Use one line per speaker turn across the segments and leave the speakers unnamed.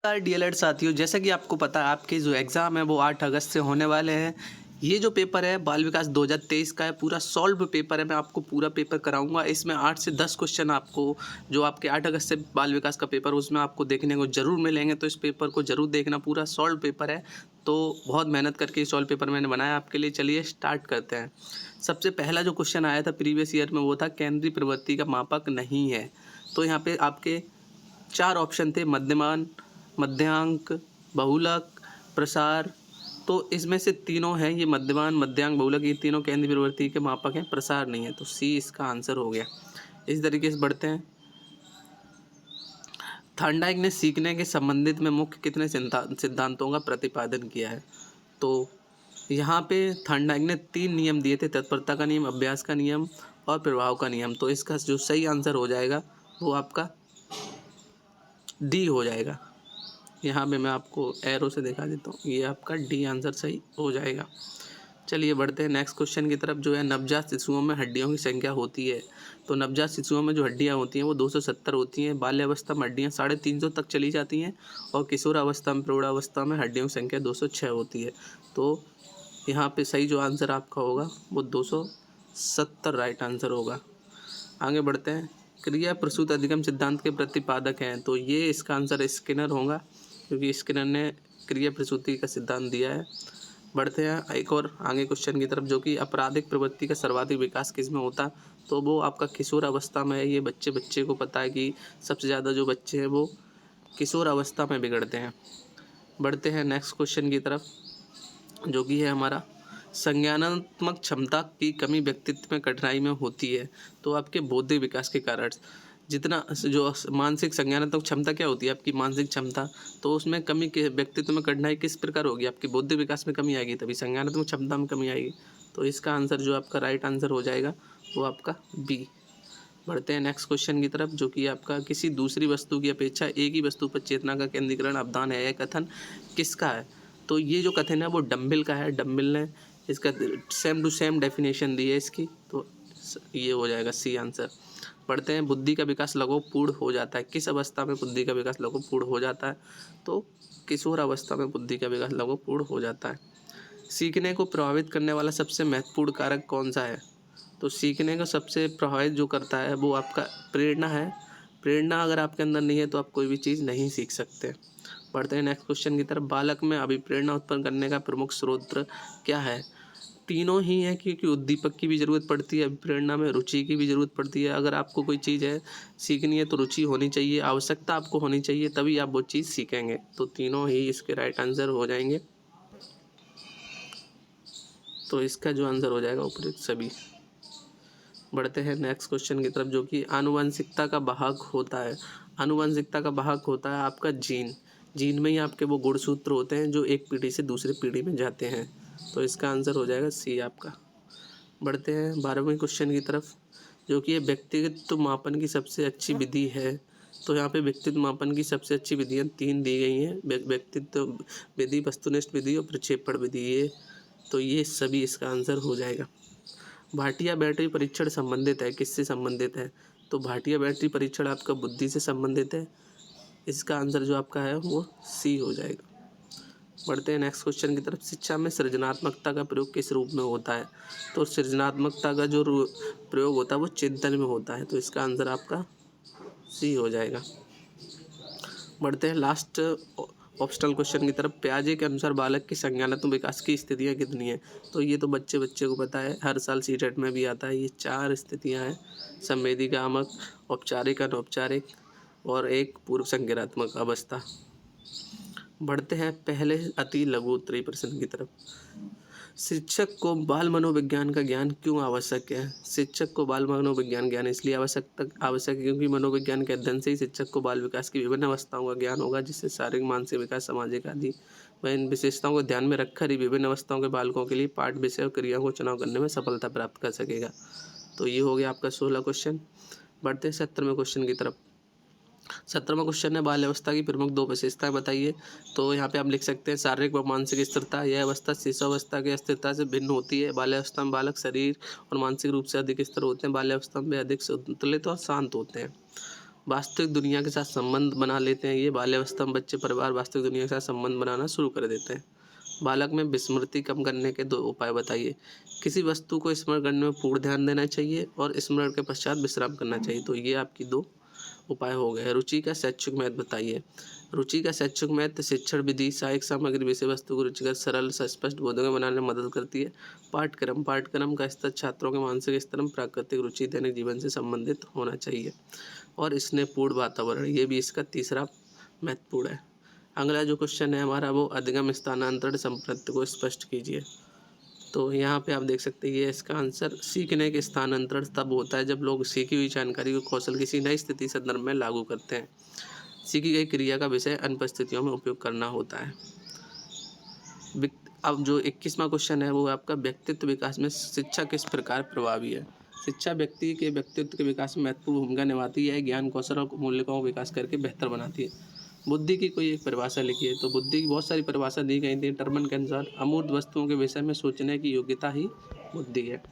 DElEd साथियों, जैसा कि आपको पता है आपके जो एग्ज़ाम है वो 8 अगस्त से होने वाले हैं। ये जो पेपर है बाल विकास 2023 का है, पूरा सॉल्व पेपर है। मैं आपको पूरा पेपर कराऊँगा। इसमें 8 से 10 क्वेश्चन आपको जो आपके 8 अगस्त से बाल विकास का पेपर उसमें आपको देखने को ज़रूर मिलेंगे। तो इस पेपर को ज़रूर देखना, पूरा सॉल्व पेपर है। तो बहुत मेहनत करके ये सॉल्व पेपर मैंने बनाया आपके लिए। चलिए स्टार्ट करते हैं। सबसे पहला जो क्वेश्चन आया था प्रीवियस ईयर में वो था केंद्रीय प्रवृत्ति का मापक नहीं है। तो यहाँ पे आपके 4 ऑप्शन थे, मध्यमान, मध्यांक, बहुलक, प्रसार। तो इसमें से तीनों हैं, ये मध्यमान, मध्यांक, बहुलक, ये तीनों केंद्रीय प्रवृत्ति के मापक हैं, प्रसार नहीं है। तो सी इसका आंसर हो गया। इस तरीके से बढ़ते हैं। थॉर्नडाइक ने सीखने के संबंधित में मुख्य कितने सिद्धांतों का प्रतिपादन किया है? तो यहाँ पे थॉर्नडाइक ने 3 नियम दिए थे, तत्परता का नियम, अभ्यास का नियम और प्रभाव का नियम। तो इसका जो सही आंसर हो जाएगा वो आपका डी हो जाएगा। यहाँ पे मैं आपको एरो से दिखा देता हूँ, ये आपका डी आंसर सही हो जाएगा। चलिए बढ़ते हैं नेक्स्ट क्वेश्चन की तरफ, जो है नवजात शिशुओं में हड्डियों की संख्या होती है। तो नवजात शिशुओं में जो हड्डियाँ होती हैं वो 270 होती हैं। बाल्यावस्था में हड्डियाँ 350 तक चली जाती हैं और किशोरावस्था में, प्रौढ़ावस्था में हड्डियों की संख्या 206 होती है। तो यहाँ पे सही जो आंसर आपका होगा वो 270 राइट आंसर होगा। आगे बढ़ते हैं। क्रिया प्रसूत अधिगम सिद्धांत के प्रतिपादक हैं। तो ये इसका आंसर स्किनर होगा, क्योंकि स्किनर ने क्रिया प्रसूति का सिद्धांत दिया है। बढ़ते हैं एक और आगे क्वेश्चन की तरफ, जो कि आपराधिक प्रवृत्ति का सर्वाधिक विकास किस में होता है? तो वो आपका किशोर अवस्था में है। ये बच्चे को पता है कि सबसे ज़्यादा जो बच्चे हैं वो किशोर अवस्था में बिगड़ते हैं। बढ़ते हैं नेक्स्ट क्वेश्चन की तरफ, जो कि है हमारा संज्ञानात्मक क्षमता की कमी व्यक्तित्व में कठिनाई में होती है। तो आपके बौद्धिक विकास के कारण जितना जो मानसिक संज्ञानात्मक क्षमता क्या होती है आपकी मानसिक क्षमता, तो उसमें कमी के व्यक्तित्व में कठिनाई किस प्रकार होगी? आपके बौद्धिक विकास में कमी आएगी तभी संज्ञानात्मक क्षमता में कमी आएगी। तो इसका आंसर जो आपका राइट आंसर हो जाएगा वो आपका बी। बढ़ते हैं नेक्स्ट क्वेश्चन की तरफ, जो कि आपका किसी दूसरी वस्तु की अपेक्षा एक ही वस्तु पर चेतना का केंद्रीकरण अवदान है, यह कथन किसका है? तो ये जो कथन है वो डम्बिल का है। डम्बिल ने इसका सेम टू सेम डेफिनेशन दी है इसकी। तो ये हो जाएगा सी आंसर। पढ़ते हैं बुद्धि का विकास लगभग पूर्ण हो जाता है। किस अवस्था में बुद्धि का विकास लगभग पूर्ण हो जाता है? तो किशोर अवस्था में बुद्धि का विकास लगभग पूर्ण हो जाता है। सीखने को प्रभावित करने वाला सबसे महत्वपूर्ण कारक कौन सा है? तो सीखने को सबसे प्रभावित जो करता है वो आपका प्रेरणा है। प्रेरणा अगर आपके अंदर नहीं है तो आप कोई भी चीज़ नहीं सीख सकते। बढ़ते हैं नेक्स्ट क्वेश्चन की तरफ। बालक में अभिप्रेरणा उत्पन्न करने का प्रमुख स्रोत क्या है? तीनों ही हैं, क्योंकि उद्दीपक की भी ज़रूरत पड़ती है, अभिप्रेरणा में रुचि की भी ज़रूरत पड़ती है। अगर आपको कोई चीज़ है सीखनी है तो रुचि होनी चाहिए, आवश्यकता आपको होनी चाहिए, तभी आप वो चीज़ सीखेंगे। तो तीनों ही इसके राइट आंसर हो जाएंगे। तो इसका जो आंसर हो जाएगा उपयुक्त सभी। बढ़ते हैं नेक्स्ट क्वेश्चन की तरफ, जो कि आनुवंशिकता का वाहक होता है। आनुवंशिकता का वाहक होता है आपका जीन। जीन में ही आपके वो गुणसूत्र होते हैं जो एक पीढ़ी से दूसरी पीढ़ी में जाते हैं। तो इसका आंसर हो जाएगा सी आपका। बढ़ते हैं 12वें क्वेश्चन की तरफ, जो कि ये व्यक्तित्व मापन की सबसे अच्छी विधि है। तो यहाँ पे व्यक्तित्व मापन की सबसे अच्छी विधियाँ 3 दी गई हैं, व्यक्तित्व विधि, वस्तुनिष्ठ विधि और प्रक्षेपण विधि। ये सभी इसका आंसर हो जाएगा। भाटिया बैटरी परीक्षण संबंधित है, किससे संबंधित है? तो भाटिया बैटरी परीक्षण आपका बुद्धि से संबंधित है। इसका आंसर जो आपका है वो सी हो जाएगा। बढ़ते हैं नेक्स्ट क्वेश्चन की तरफ। शिक्षा में सृजनात्मकता का प्रयोग किस रूप में होता है? तो सृजनात्मकता का जो प्रयोग होता है वो चिंतन में होता है। तो इसका आंसर आपका सी हो जाएगा। बढ़ते हैं लास्ट ऑप्शनल क्वेश्चन की तरफ। पियाजे के अनुसार बालक की संज्ञानात्मक विकास की स्थितियाँ कितनी हैं? तो ये तो बच्चे को पता है, हर साल सीटेट में भी आता है। ये 4 स्थितियाँ हैं, संवेदीगामक, औपचारिक, अनौपचारिक और एक पूर्व संज्ञानात्मक अवस्था। बढ़ते हैं पहले अति लघु उत्तरीय प्रश्न की तरफ। शिक्षक को बाल मनोविज्ञान का ज्ञान क्यों आवश्यक है? शिक्षक को बाल मनोविज्ञान ज्ञान इसलिए आवश्यक है क्योंकि मनोविज्ञान के अध्ययन से ही शिक्षक को बाल विकास की विभिन्न अवस्थाओं का ज्ञान होगा, जिससे शारीरिक, मानसिक विकास, सामाजिक आदि वह इन विशेषताओं को ध्यान में रखकर ही विभिन्न अवस्थाओं के बालकों के लिए पाठ, विषय और क्रियाओं को चुनाव करने में सफलता प्राप्त कर सकेगा। तो ये हो गया आपका 16 क्वेश्चन। बढ़ते हैं 17वें क्वेश्चन की तरफ। 17वां क्वेश्चन है बाल्यावस्था की प्रमुख 2 विशेषताएं बताइए। तो यहाँ पे आप लिख सकते हैं शारीरिक व मानसिक स्थिरता। यह अवस्था शिशुअवस्था की स्थिरता से भिन्न होती है। बाल्यावस्था में बालक शरीर और मानसिक रूप से अधिक स्थिर होते हैं। बाल्यावस्था में अधिक संतुलित और शांत होते हैं। वास्तविक दुनिया के साथ संबंध बना लेते हैं। ये बाल्यावस्था में बच्चे परिवार वास्तविक दुनिया के साथ संबंध बनाना शुरू कर देते हैं। बालक में विस्मृति कम करने के 2 उपाय बताइए। किसी वस्तु को स्मरण करने में पूर्ण ध्यान देना चाहिए और स्मरण के पश्चात विश्राम करना चाहिए। तो ये आपकी 2 उपाय हो गए। रुचि का शैक्षिक महत्व बताइए। रुचि का शैक्षिक महत्व शिक्षण विधि, सहायक सामग्री, विषय वस्तु को रुचिकर, सरल, स्पष्ट बोधगम्य बनाने में मदद करती है। पाठ्यक्रम का स्तर छात्रों के मानसिक स्तर में प्राकृतिक रुचि दैनिक जीवन से संबंधित होना चाहिए। और स्नेहपूर्ण वातावरण, ये भी इसका तीसरा महत्वपूर्ण है। अगला जो क्वेश्चन है हमारा वो अधिगम स्थानांतरण संपत्ति को स्पष्ट कीजिए। तो यहाँ पे आप देख सकते हैं ये इसका आंसर, सीखने के स्थानांतरण तब होता है जब लोग सीखी हुई जानकारी को कौशल किसी नई स्थिति संदर्भ में लागू करते हैं। सीखी गई क्रिया का विषय अन्य परिस्थितियों में उपयोग करना होता है। अब जो 21वां क्वेश्चन है वो आपका व्यक्तित्व विकास में शिक्षा किस प्रकार प्रभावी है। शिक्षा व्यक्ति के व्यक्तित्व के विकास में महत्वपूर्ण भूमिका निभाती है। ज्ञान, कौशल और मूल्यों का विकास करके बेहतर बनाती है। बुद्धि की कोई एक परिभाषा लिखिए। तो बुद्धि की बहुत सारी परिभाषा दी गई थी। टर्मन के अनुसार अमूर्त वस्तुओं के विषय में सोचने की योग्यता ही बुद्धि है।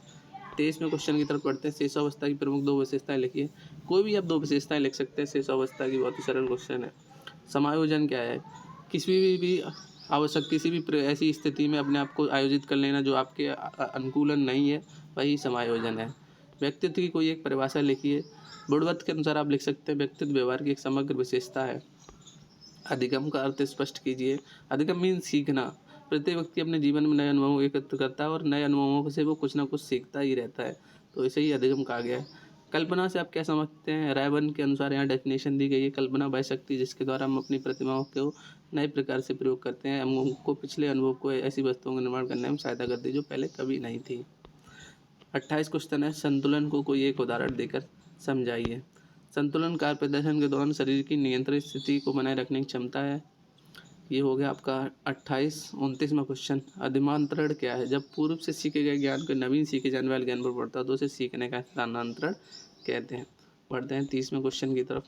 23वें क्वेश्चन की तरफ पढ़ते हैं। शेषावस्था की प्रमुख 2 विशेषताएं लिखिए। कोई भी आप 2 विशेषताएं लिख सकते हैं शेषावस्था की, बहुत ही सरल क्वेश्चन है। समायोजन क्या है? किसी भी आवश्यक किसी भी ऐसी स्थिति में अपने आप को आयोजित कर लेना जो आपके अनुकूलन नहीं है, वही समायोजन है। व्यक्तित्व की कोई एक परिभाषा लिखिए। बुड़वत के अनुसार आप लिख सकते हैं व्यक्तित्व व्यवहार की एक समग्र विशेषता है। अधिगम का अर्थ स्पष्ट कीजिए। अधिगम मीन सीखना। प्रत्येक व्यक्ति अपने जीवन में नए अनुभवों को एकत्र करता है और नए अनुभवों से वो कुछ ना कुछ सीखता ही रहता है, तो इसे ही अधिगम कहा गया है। कल्पना से आप क्या समझते हैं? रायबर्न के अनुसार यहाँ डेफिनेशन दी गई है। कल्पना वह शक्ति जिसके द्वारा हम अपनी प्रतिभाओं को नए प्रकार से प्रयोग करते हैं। हम उनको पिछले अनुभव को ऐसी वस्तुओं का निर्माण करने में सहायता करती है जो पहले कभी नहीं थी। 28 क्वेश्चन है। संतुलन को कोई एक उदाहरण देकर समझाइए। संतुलन कार्य प्रदर्शन के दौरान शरीर की नियंत्रित स्थिति को बनाए रखने की क्षमता है। ये हो गया आपका 28। 29वां क्वेश्चन, अधिमांतरण क्या है? जब पूर्व से सीखे गए ज्ञान को नवीन सीखे जाने वाले ज्ञान पर पड़ता है तो उसे सीखने का स्थानांतरण कहते हैं। बढ़ते हैं 30वें क्वेश्चन की तरफ।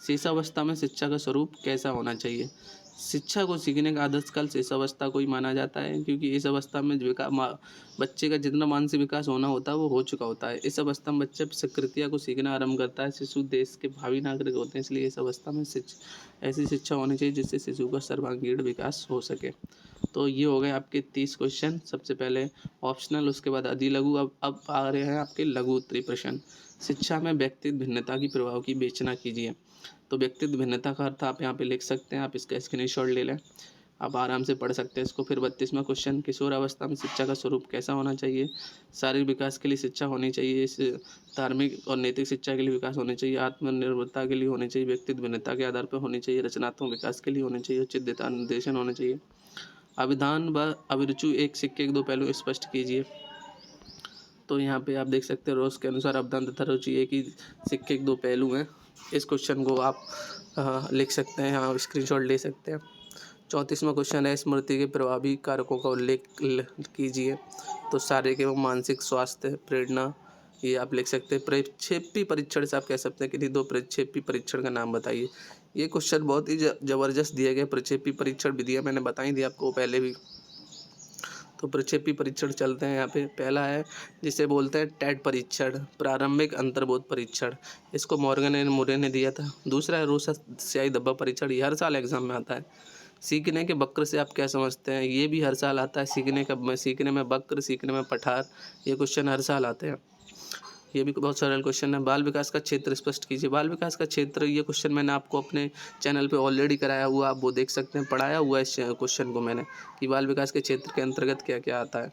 शेषावस्था में शिक्षा का स्वरूप कैसा होना चाहिए? शिक्षा को सीखने का आदर्श काल शेषावस्था को ही माना जाता है, क्योंकि इस अवस्था में बच्चे का जितना मानसिक विकास होना होता है वो हो चुका होता है। इस अवस्था में बच्चे प्रक्रिया को सीखना आरंभ करता है। शिशु देश के भावी नागरिक होते हैं, इसलिए इस अवस्था में ऐसी शिक्षा होनी चाहिए जिससे शिशु का सर्वांगीण विकास हो सके। तो ये हो गए आपके 30 क्वेश्चन। सबसे पहले ऑप्शनल, उसके बाद अधिलघु। अब आ रहे हैं आपके लघु उत्तरीय प्रश्न। शिक्षा में व्यक्तित्व भिन्नता की प्रभाव की विवेचना कीजिए। तो व्यक्तित्व भिन्नता का अर्थ आप यहाँ पे लिख सकते हैं, आप इसका स्क्रीनशॉट ले लें, आप आराम से पढ़ सकते हैं इसको। फिर 32वां क्वेश्चन, किशोर अवस्था में शिक्षा का स्वरूप कैसा होना चाहिए? शारीरिक विकास के लिए शिक्षा होनी चाहिए, धार्मिक और नैतिक शिक्षा के लिए विकास होने चाहिए, आत्मनिर्भरता के लिए होनी चाहिए, व्यक्तित्व भिन्नता के आधार पर होनी चाहिए, रचनात्मक विकास के लिए होने चाहिए, उचित दिशा निर्देशन होने चाहिए। अभिधान व अभिरुचि एक सिक्के के 2 पहलू स्पष्ट कीजिए। तो यहाँ पे आप देख सकते हैं रोज के अनुसार अवदान तथा रुचि एक ही सिक्के के 2 पहलू हैं। इस क्वेश्चन को आप लिख सकते हैं, यहाँ स्क्रीनशॉट ले सकते हैं। 34वां क्वेश्चन है, स्मृति के प्रभावी कारकों का उल्लेख कीजिए। तो शारीरिक एवं मानसिक स्वास्थ्य, प्रेरणा, ये आप लिख सकते हैं। प्रक्षेपी परीक्षण से आप कह सकते हैं कि 2 प्रक्षेपी परीक्षण का नाम बताइए। ये क्वेश्चन बहुत ही ज़बरदस्त दिया गया। प्रक्षेपी परीक्षण विधियाँ मैंने बताई थी आपको पहले भी। तो प्रक्षेपी परीक्षण चलते हैं यहाँ पे। पहला है जिसे बोलते हैं टेट परीक्षण, प्रारंभिक अंतर्बोध परीक्षण, इसको मॉर्गन एंड मुरे ने दिया था। दूसरा है रोसा स्याही धब्बा परीक्षण, ये हर साल एग्जाम में आता है। सीखने के वक्र से आप क्या समझते हैं? ये भी हर साल आता है। सीखने में वक्र, सीखने में पठार, ये क्वेश्चन हर साल आते हैं। ये भी बहुत सरल क्वेश्चन है। बाल विकास का क्षेत्र स्पष्ट कीजिए। बाल विकास का क्षेत्र, ये क्वेश्चन मैंने आपको अपने चैनल पे ऑलरेडी कराया हुआ, आप वो देख सकते हैं। पढ़ाया हुआ है इस क्वेश्चन को मैंने कि बाल विकास के क्षेत्र के अंतर्गत क्या क्या आता है।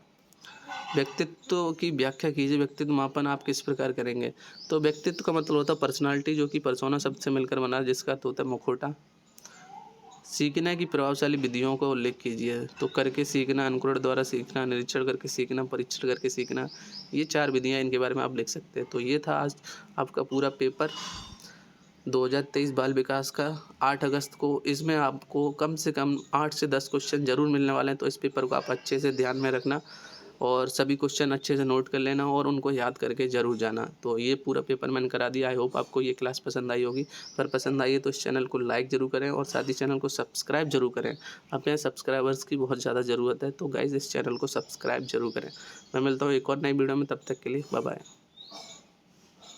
व्यक्तित्व की व्याख्या कीजिए। व्यक्तित्व मापन आप किस प्रकार करेंगे? तो व्यक्तित्व का मतलब होता है पर्सनालिटी, जो कि पर्सोना शब्द से मिलकर बना, जिसका अर्थ होता है मुखौटा। सीखने की प्रभावशाली विधियों का उल्लेख कीजिए। तो करके सीखना, अनुकरण द्वारा सीखना, निरीक्षण करके सीखना, परीक्षण करके सीखना, ये 4 विधियाँ, इनके बारे में आप लिख सकते हैं। तो ये था आज आपका पूरा पेपर 2023 बाल विकास का 8 अगस्त को। इसमें आपको कम से कम 8 से 10 क्वेश्चन ज़रूर मिलने वाले हैं। तो इस पेपर को आप अच्छे से ध्यान में रखना और सभी क्वेश्चन अच्छे से नोट कर लेना और उनको याद करके ज़रूर जाना। तो ये पूरा पेपर मैंने करा दिया। आई होप आपको ये क्लास पसंद आई होगी। अगर पसंद आई है तो इस चैनल को लाइक ज़रूर करें और साथ ही चैनल को सब्सक्राइब जरूर करें। अपने सब्सक्राइबर्स की बहुत ज़्यादा ज़रूरत है, तो गाइज़ इस चैनल को सब्सक्राइब जरूर करें। मैं मिलता हूँ एक और नई वीडियो में, तब तक के लिए बाय बाय।